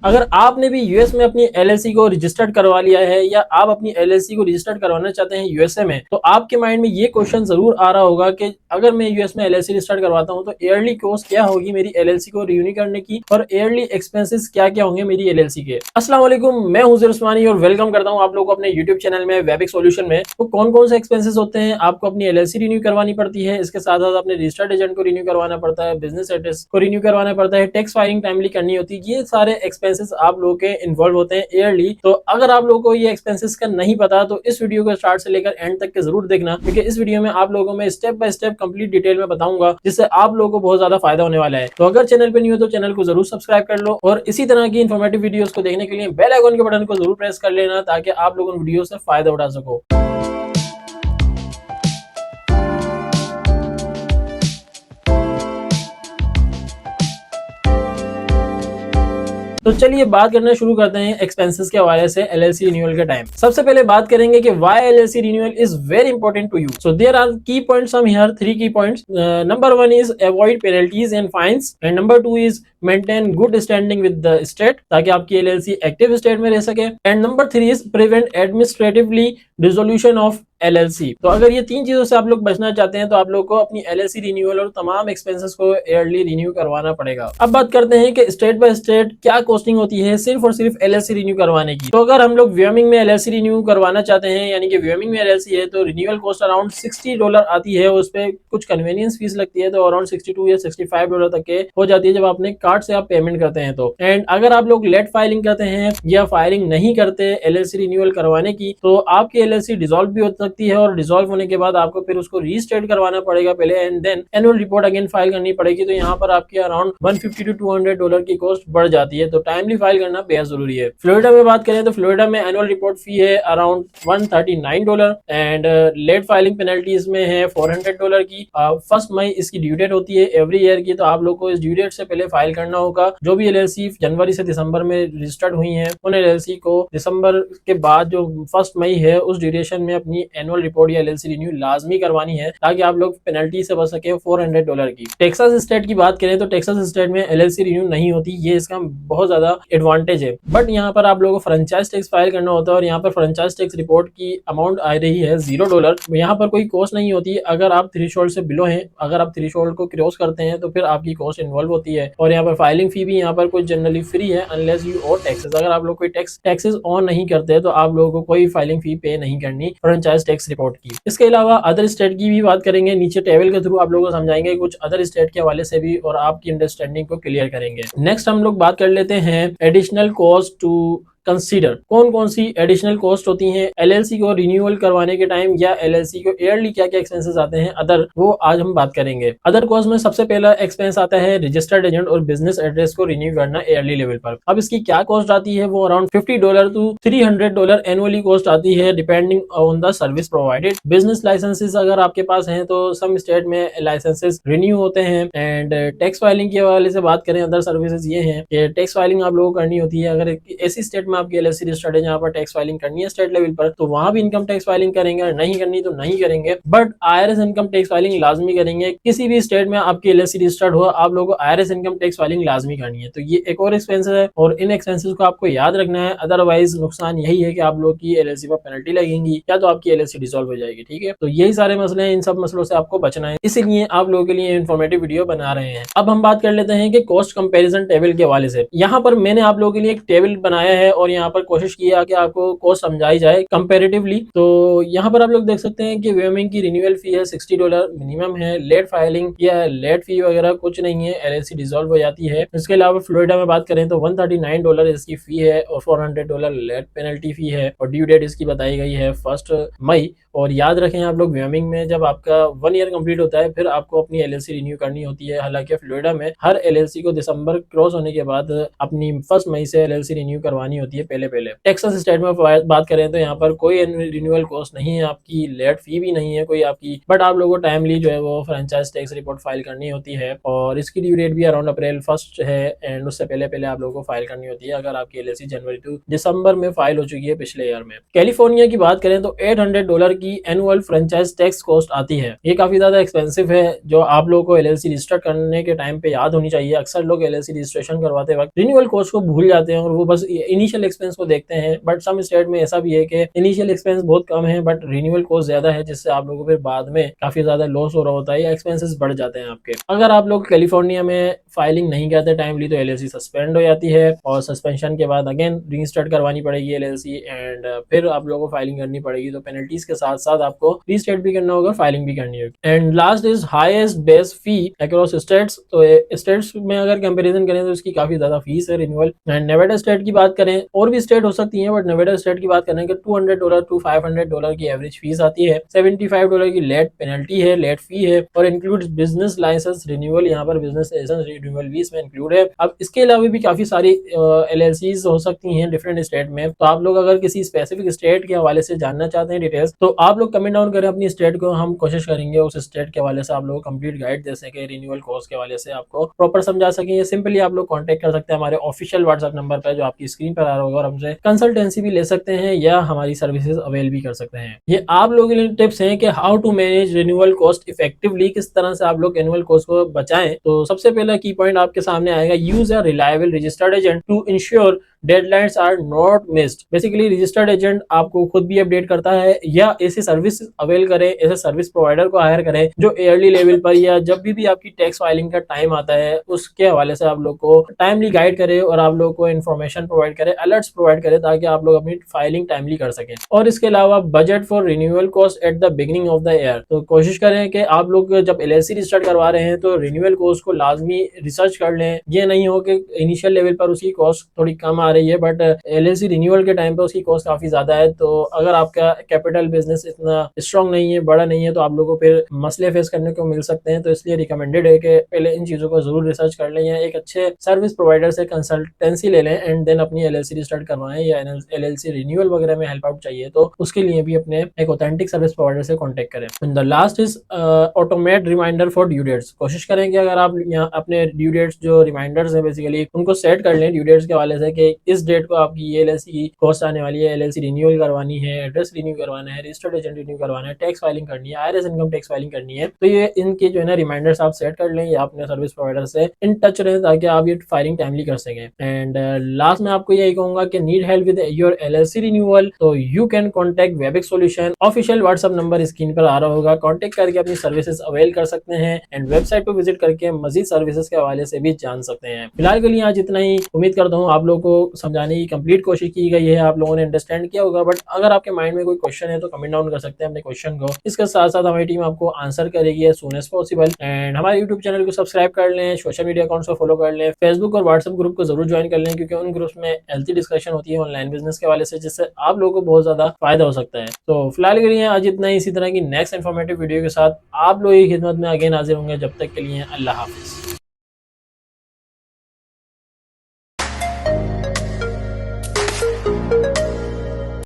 अगर आपने भी यूएस में अपनी एलएलसी को रजिस्टर्ड करवा लिया है या आप अपनी एलएलसी को रजिस्टर्ड करवाना चाहते हैं यूएसए में, तो आपके माइंड में ये क्वेश्चन जरूर आ रहा होगा कि अगर मैं यूएस में एलएलसी रजिस्टर्ड करवाता हूं तो ईयरली कॉस्ट क्या होगी मेरी एलएलसी को रिन्यू करने की और ईयरली एक्सपेंसेस क्या क्या होंगे मेरी एलएलसी के। अस्सलाम वालेकुम, मैं हूं ज़हीर उस्मानी और वेलकम करता हूं आप लोगों को अपने यूट्यूब चैनल में वेबिक सॉल्यूशन में। तो कौन कौन से एक्सपेंसेस होते हैं आपको अपनी एलएलसी रिन्यू करवानी पड़ती है, इसके साथ साथ अपने रजिस्टर्ड एजेंट को रिन्यू करवाना पड़ता है, बिजनेस एड्रेस को रिन्यू करवाना पड़ता है, टैक्स फाइलिंग टाइमली करनी होती है, ये सारे एक्सपेंसेस आप लोगों के इन्वॉल्व होते हैं ईयरली। तो अगर आप लोगों को ये एक्सपेंसेस का नहीं पता तो इस वीडियो को स्टार्ट से लेकर एंड तक के जरूर देखना, क्योंकि इस वीडियो में आप लोगों में step by step complete detail में बताऊंगा, जिससे आप लोगों को बहुत ज्यादा फायदा होने वाला है। तो अगर चैनल पे न्यू हो तो चैनल को जरूर सब्सक्राइब कर लो और इसी तरह की इन्फॉर्मेटिव वीडियोस को देखने के लिए बेल आइकन के बटन को जरूर प्रेस कर लेना, ताकि आप लोग उन वीडियो से फायदा उठा सको। तो चलिए बात करना शुरू करते हैं एक्सपेंसेस के हवाले से एलएलसी रिन्यूअल के टाइम। सबसे पहले बात करेंगे कि why LLC renewal is very important to you. So there are key points हम here, 3 key points. Number 1 is avoid penalties and fines and number 2 is maintain good standing with the state, ताकि आपकी LLC active state में रह सके। And number 3 is prevent administratively dissolution of LLC. तो अगर ये 3 चीजों से आप लोग बचना चाहते हैं तो आप लोग को अपनी एलएलसी रिन्यूअल और तमाम एक्सपेंसेस को ईयरली रिन्यू करवाना पड़ेगा। अब बात करते हैं कि स्टेट बाय स्टेट क्या कॉस्टिंग होती है सिर्फ और सिर्फ एलएलसी रिन्यू करवाने की। तो अगर हम लोग व्योमिंग में एलएलसी रिन्यू करवाना चाहते हैं, यानी कि व्योमिंग में एलएलसी है, तो रिन्यूअल कॉस्ट अराउंड $60 आती है। उस पर कुछ कन्वीनियंस फीस लगती है, तो अराउंड $62 या $65 तक के हो जाती है जब अपने कार्ड से आप पेमेंट करते हैं तो। एंड अगर आप लोग लेट फाइलिंग करते हैं या फाइलिंग नहीं करते एलएलसी रिन्यूअल करवाने की, तो आपकी एलएलसी डिसॉल्व भी हो सकती है और डिसॉल्व होने के बाद आपको फिर उसको रीस्टेट करवाना पड़ेगा पहले, and then annual report again file करनी पड़ेगी। तो यहाँ पर आपकी अराउंड $150 to $200 की कॉस्ट बढ़ जाती है। तो टाइमली फाइल करना बेहद जरूरी है। फ्लोरिडा में बात करें तो फ्लोरिडा में एनुअल रिपोर्ट फी है around $139 and let filing penalties में है $400 की। 1 मई इसकी ड्यू डेट होती है एवरी ईयर की, तो आप लोग को इस ड्यू डेट से पहले फाइल करना होगा। जो भी एलएलसी जनवरी से दिसंबर में रजिस्टर्ड हुई है उन एलएलसी को दिसंबर के बाद जो 1 मई है उस ड्यूरेशन में अपनी एनुअल रिपोर्ट या एलएलसी रिन्यू लाजमी करवानी है, ताकि आप लोग पेनल्टी से बच सके $400 की। टेक्सास स्टेट की बात करें तो टेक्सास स्टेट में एलएलसी रिन्यू नहीं होती, ये इसका बहुत ज्यादा एडवांटेज है। बट यहाँ पर आप लोगों को फ्रेंचाइज टैक्स फाइल करना होता है और यहाँ पर फ्रेंचाइज टैक्स रिपोर्ट की अमाउंट आ रही है $0। यहाँ पर कोई कॉस्ट नहीं होती अगर आप थ्रेशोल्ड से बिलो हैं। अगर आप थ्रेशोल्ड को क्रॉस करते हैं तो फिर आपकी कॉस्ट इन्वॉल्व होती है। और यहाँ पर फाइलिंग फी भी यहाँ पर कोई जनरली फ्री है अनलेस यू और टैक्सेस। अगर आप लोग कोई टैक्सेस ऑन नहीं करते तो आप लोगों को कोई फाइलिंग फी पे नहीं करनी फ्रेंचाइज टैक्स रिपोर्ट की। इसके अलावा अदर स्टेट की भी बात करेंगे, नीचे टेबल के थ्रू आप लोगों को समझाएंगे कुछ अदर स्टेट के हवाले से भी और आपकी अंडरस्टैंडिंग को क्लियर करेंगे। नेक्स्ट हम लोग बात कर लेते हैं एडिशनल कॉस्ट टू कंसीडर। कौन कौन सी एडिशनल कॉस्ट होती हैं एलएलसी को रिन्यूअल करवाने के टाइम, या एलएलसी को ईयरली क्या क्या एक्सपेंसेस आते हैं अदर, वो आज हम बात करेंगे। अदर कॉस्ट में सबसे पहला एक्सपेंस आता है रजिस्टर्ड एजेंट और बिजनेस एड्रेस को रिन्यू करना ईयरली लेवल पर। अब इसकी क्या कॉस्ट आती है, वो अराउंड $50 to $300 एनुअली कॉस्ट आती है depending on the service provided. Business licenses अगर आपके पास हैं तो सम स्टेट में लाइसेंसेस रिन्यू होते हैं। एंड टैक्स फाइलिंग के हवाले से बात करें, अदर सर्विसेज ये हैं कि टैक्स फाइलिंग आप लोगों को करनी होती है। अगर ऐसी स्टेट में आपकी एलएलसी रजिस्टर्ड है जहां पर टैक्स फाइलिंग करनी है स्टेट लेवल पर, तो वहां भी इनकम टैक्स फाइलिंग करेंगे, और नहीं करनी तो नहीं करेंगे। But IRS income tax filing लाजमी करेंगे। किसी भी स्टेट में आपकी एलएलसी रजिस्टर्ड हो, आप लोगों को आईआरएस इनकम टैक्स फाइलिंग लाजमी करनी है। तो ये एक और एक्सपेंस है और इन एक्सपेंसेस को आपको याद रखना है, अदरवाइज नुकसान यही है कि आप लोग की एलएलसी पर पेनल्टी लगेगी या तो आपकी एलएलसी डिसॉल्व हो जाएगी। ठीक है, तो यही सारे मसले हैं, इन सब मसलों से आपको बचना है, इसीलिए आप लोगों के लिए इन्फॉर्मेटिव वीडियो बना रहे हैं। अब हम बात कर लेते हैं कि कॉस्ट कंपैरिजन टेबल के हवाले से। यहाँ पर मैंने आप लोगों के लिए एक टेबल बनाया है और यहाँ पर कोशिश किया कि आपको कॉस्ट समझाई जाए कंपैरेटिवली। तो यहाँ पर आप लोग देख सकते हैं कि व्योमिंग की रिन्यूअल फी है $60 मिनिमम है। लेट फाइलिंग या लेट फी वगैरह कुछ नहीं है, एलएलसी डिसॉल्व हो जाती है। इसके अलावा फ्लोरिडा में बात करें तो $139 इसकी फी है और $400 लेट पेनल्टी फी है और ड्यू डेट इसकी बताई गई है 1 मई। और याद रखें आप लोग व्योमिंग में जब आपका 1 ईयर कंप्लीट होता है फिर आपको अपनी एलएलसी रिन्यू करनी होती है। हालांकि फ्लोरिडा में हर एलएलसी को दिसंबर क्रॉस होने के बाद अपनी 1 मई से एलएलसी रिन्यू करवानी होती होती है पहले पहले। टेक्सास स्टेट में बात करें तो यहाँ पर कोई रिन्यूअल कॉस्ट नहीं है आपकी, लेट फी भी नहीं है कोई आपकी, बट आप लोगों को टाइमली जो है वो फ्रेंचाइज टैक्स रिपोर्ट फाइल करनी होती है और इसकी ड्यू डेट भी अराउंड अप्रैल 1 है एंड उससे पहले पहले आप लोगों को फाइल करनी होती है अगर आपकी एलएलसी जनवरी टू दिसंबर में फाइल हो चुकी है पिछले ईयर में। कैलिफोर्निया की बात करें तो $800 की एनुअल फ्रेंचाइज टैक्स कॉस्ट आती है। ये काफी ज्यादा एक्सपेंसिव है जो आप लोगों को एलएलसी रजिस्टर करने के टाइम पे याद होनी चाहिए। अक्सर लोग एलएलसी रजिस्ट्रेशन करवाते वक्त रिन्यूअल कॉस्ट को भूल जाते हैं और वो बस इनिशियल एक्सपेंस को देखते हैं, बट सम स्टेट में ऐसा भी है कि इनिशियल एक्सपेंस बहुत कम है बट रिन्यूअल कॉस्ट ज्यादा है, जिससे आप लोगों को फिर बाद में काफी ज्यादा लॉस हो रहा होता है या एक्सपेंसेस बढ़ जाते हैं आपके। अगर आप लोग कैलिफोर्निया में फाइलिंग नहीं करते टाइमली तो एलएलसी सस्पेंड हो जाती है और सस्पेंशन के बाद अगेन रीस्टार्ट करवानी पड़ेगी एलएलसी एंड फिर आप लोगों को फाइलिंग करनी पड़ेगी। तो पेनल्टीज के साथ साथ आपको रीस्टार्ट भी करना होगा, फाइलिंग भी करनी होगी। And last is highest base fee across states. तो स्टेट्स में अगर कंपैरिजन करें तो इसकी काफी ज्यादा फीस है रिन्यूअल। एंड नेवाडा स्टेट की बात करें, और भी स्टेट हो सकती है बट नेवाडा स्टेट की बात करें कि $200 to $500 की एवरेज फीस आती है। $75 की लेट पेनल्टी है, लेट फी है और इंक्लूड बिजनेस लाइसेंस रिन्यूअल। यहाँ पर बिजनेस लाइसेंस रिन्यूअल भी इसमें इंक्लूड है। अब इसके अलावा भी काफी सारी एलएलसीज हो सकती हैं डिफरेंट स्टेट में। तो आप लोग अगर किसी स्पेसिफिक स्टेट के हवाले से जानना चाहते हैं डिटेल्स तो आप लोग कमेंट डाउन करें अपनी स्टेट को, हम कोशिश करेंगे उस स्टेट के हवाले से आप लोग कंप्लीट गाइड दे सके, रिन्यूअल कोर्स के हवाले से आपको प्रॉपर समझा सकें। सिंपली आप लोग कांटेक्ट कर सकते हैं हमारे ऑफिशियल व्हाट्सएप नंबर पर जो आपकी स्क्रीन पर आ रहा होगा और हमसे कंसल्टेंसी भी ले सकते हैं या हमारी सर्विसेज अवेल भी कर सकते हैं। ये आप लोगों के लिए टिप्स हैं कि how to manage renewal cost effectively, किस तरह से आप लोग एनुअल कॉस्ट को बचाएं। तो सबसे पहला की पॉइंट आपके सामने आएगा, use a reliable registered agent to ensure deadlines are not missed. Basically registered agent आपको खुद भी अपडेट करता है या ऐसी सर्विस अवेल करे, ऐसे सर्विस प्रोवाइडर को हायर करे जो ईयरली लेवल पर या जब भी आपकी टैक्स फाइलिंग का टाइम आता है उसके हवाले से आप लोग को टाइमली गाइड करे और आप लोग को इन्फॉर्मेशन प्रोवाइड करे, अलर्ट्स प्रोवाइड करे ताकि आप लोग अपनी फाइलिंग टाइमली कर सकें। और इसके अलावा budget for renewal cost at the beginning of the year. तो कोशिश करें कि आप लोग जब एलएलसी रजिस्टर्ड करवा रहे हैं तो रिन्यूअल कॉस्ट को लाजमी रिसर्च कर लें। ये नहीं हो कि इनिशियल लेवल पर उसकी कॉस्ट थोड़ी कम आ रही है बट एलएलसी रिन्यूअल के टाइम पे उसकी कॉस्ट काफी ज्यादा है। तो अगर आपका कैपिटल बिजनेस इतना स्ट्रॉन्ग नहीं है, बड़ा नहीं है, तो आप लोगों को फिर मसले फेस करने को मिल सकते हैं। तो इसलिए रिकमेंडेड है कि पहले इन चीजों को जरूर रिसर्च कर लें या एक अच्छे सर्विस प्रोवाइडर से कंसल्टेंसी ले लें एंड देन अपनी एलएलसी रजिस्टर्ड करवाएं या एलएलसी रिन्यूअल वगैरह में हेल्प आउट चाहिए तो उसके लिए भी अपने एक ऑथेंटिक सर्विस प्रोवाइडर से कॉन्टेक्ट करें। The last is automate reminder for due dates. कोशिश करें कि अगर आप यहाँ अपने ड्यू डेट्स जो रिमाइंडर्स है बेसिकली उनको सेट कर लें ड्यू डेट्स के हवाले से कि इस डेट को आपकी ये एलएलसी की कॉस्ट आने वाली है, एलएलसी रिन्यूअल करवानी है, एड्रेस रिन्यू करवाना है, रजिस्टर्ड एजेंट रिन्यू करवाना है, टैक्स फाइलिंग करनी है, आईआरएस इनकम टैक्स फाइलिंग करनी है। तो ये इनके जो है ना रिमाइंडर्स आप सेट कर लें या अपने सर्विस प्रोवाइडर से इन टच रहें ताकि आप ये फाइलिंग टाइमली कर सकें। एंड लास्ट में आपको यही कहूंगा कि need help with your LLC renewal तो you can contact Webix solution. Official WhatsApp number screen पर आ रहा होगा, कॉन्टेक्ट करके अपनी सर्विसेज अवेल कर सकते हैं एंड वेबसाइट पर विजिट करके मजीद सर्विसेज के हवाले से भी जान सकते हैं। फिलहाल के लिए आज इतना ही। उम्मीद करता हूँ आप लोगों को समझाने की कंप्लीट कोशिश की गई है, आप लोगों ने अंडरस्टैंड किया होगा। बट अगर आपके माइंड में कोई क्वेश्चन है तो कमेंट डाउन कर सकते हैं अपने क्वेश्चन को। इसके साथ साथ हमारी टीम आपको आंसर करेगी as soon as possible. And हमारे यूट्यूब चैनल को सब्सक्राइब कर लें, सोशल मीडिया अकाउंट्स को फॉलो कर लें, फेसबुक और व्हाट्सएप ग्रुप को जरूर ज्वाइन कर लें क्योंकि उन ग्रुप्स में हेल्थी डिस्कशन होती है ऑनलाइन बिजनेस के हवाले से जिससे आप लोगों को बहुत ज्यादा फायदा हो सकता है। तो फिलहाल के लिए आज इतना ही। इसी तरह की नेक्स्ट इन्फॉर्मेटिव वीडियो के साथ आप लोगों की खिदमत में अगेन हाजिर होंगे। जब तक के लिए अल्लाह हाफिज।